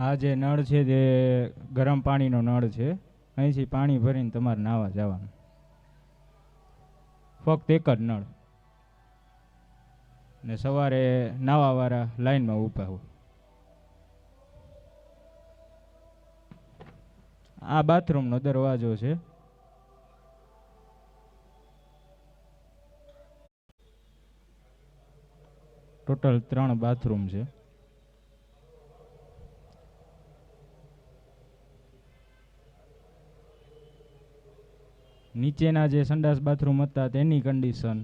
આ જે નળ છે તે ગરમ પાણીનો નળ છે. અહીંથી પાણી ભરીને તમારે નાહવા જવાનું. ફક્ત એક જ નળ. ને સવારે નાવાવાળા લાઈનમાં ઊભા હોય. આ બાથરૂમનો દરવાજો છે. ટોટલ 3 બાથરૂમ છે. નીચેના જે સંડાસ બાથરૂમ હતા તેની કન્ડિશન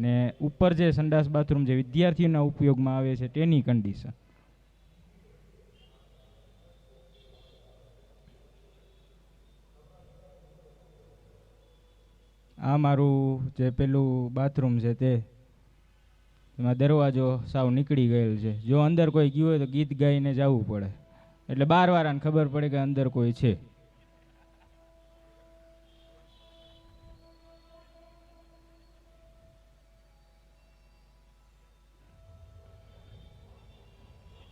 ને ઉપર જે સંડાસ બાથરૂમ જે વિદ્યાર્થીઓના ઉપયોગમાં આવે છે તેની કન્ડિશન. આ મારું જે પેલું બાથરૂમ છે તે એમાં દરવાજો સાવ નીકળી ગયેલ છે. જો અંદર કોઈ ગયું હોય તો ગીત ગાઈને જવું પડે, એટલે બહારવાળાને ખબર પડે કે અંદર કોઈ છે.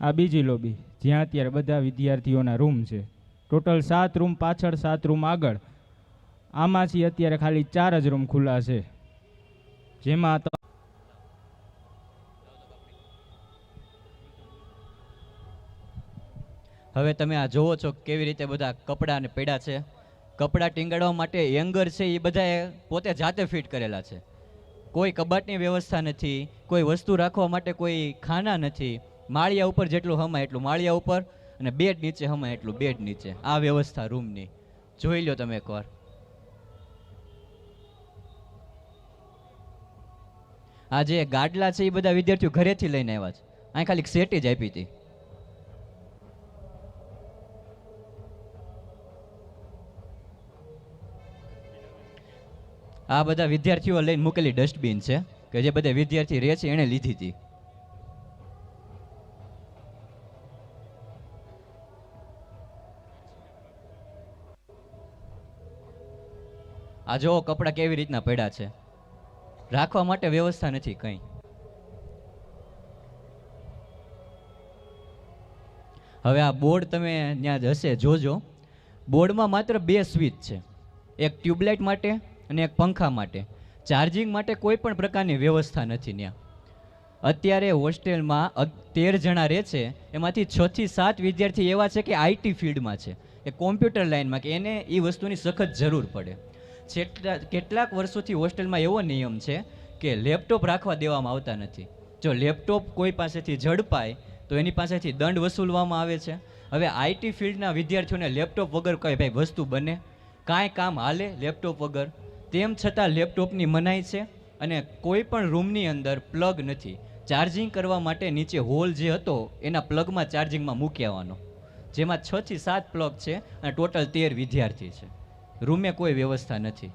આ બીજી લોબી જ્યાં અત્યારે બધા વિદ્યાર્થીઓના રૂમ છે. ટોટલ 7 રૂમ પાછળ, 7 રૂમ આગળ. આમાંથી અત્યારે ખાલી 4 જ રૂમ ખુલ્લા છે, જેમાં હવે તમે આ જોવો છો કેવી રીતે બધા કપડાને પડ્યા છે. કપડાં ટીંગાડવા માટે હેંગર છે એ બધા પોતે જાતે ફિટ કરેલા છે. કોઈ કબાટની વ્યવસ્થા નથી, કોઈ વસ્તુ રાખવા માટે કોઈ ખાના નથી. માળિયા ઉપર જેટલું હમાય એટલું માળિયા ઉપર, અને બેડ નીચે હમાય એટલું બેડ નીચે. આ વ્યવસ્થા રૂમની જોઈ લો તમે એકવાર. આ જે ગાડલા છે એ બધા વિદ્યાર્થીઓ ઘરેથી લઈને આવ્યા છે. અહીં ખાલી સેટ જ આપી હતી. આ બધા વિદ્યાર્થીઓ લઈને મૂકેલી ડસ્ટબિન છે કે જે બધા વિદ્યાર્થી રહે છે એને લીધી હતી. આ જો કપડાં કેવી રીતના પડ્યા છે. રાખવા માટે વ્યવસ્થા નથી કંઈ. હવે આ બોર્ડ તમે ત્યાં હશે જોજો. બોર્ડમાં માત્ર 2 સ્વિચ છે, એક ટ્યુબલાઇટ માટે અને એક પંખા માટે. ચાર્જિંગ માટે કોઈ પણ પ્રકારની વ્યવસ્થા નથી ત્યાં. અત્યારે હોસ્ટેલમાં 13 જણા રહે છે, એમાંથી 6 થી 7 વિદ્યાર્થી એવા છે કે આઈટી ફિલ્ડમાં છે, એ કોમ્પ્યુટર લાઇનમાં, કે એને એ વસ્તુની સખત જરૂર પડે. કેટલાક વર્ષોથી હોસ્ટેલમાં એવો નિયમ છે કે લેપટોપ રાખવા દેવામાં આવતા નથી. જો લેપટોપ કોઈ પાસેથી ઝડપાય તો એની પાસેથી દંડ વસૂલવામાં આવે છે. હવે આઈટી ફિલ્ડના વિદ્યાર્થીઓને લેપટોપ વગર કઈ ભાઈ વસ્તુ બને, કાંઈ કામ હાલે લેપટોપ વગર? તેમ છતાં લેપટોપની મનાઈ છે. અને કોઈ પણ રૂમની અંદર પ્લગ નથી. ચાર્જિંગ કરવા માટે નીચે હોલ જે હતો એના પ્લગમાં ચાર્જિંગમાં મૂકી આવવાનો, જેમાં 6 થી 7 પ્લગ છે અને ટોટલ 13 વિદ્યાર્થી છે. રૂમે કોઈ વ્યવસ્થા નથી.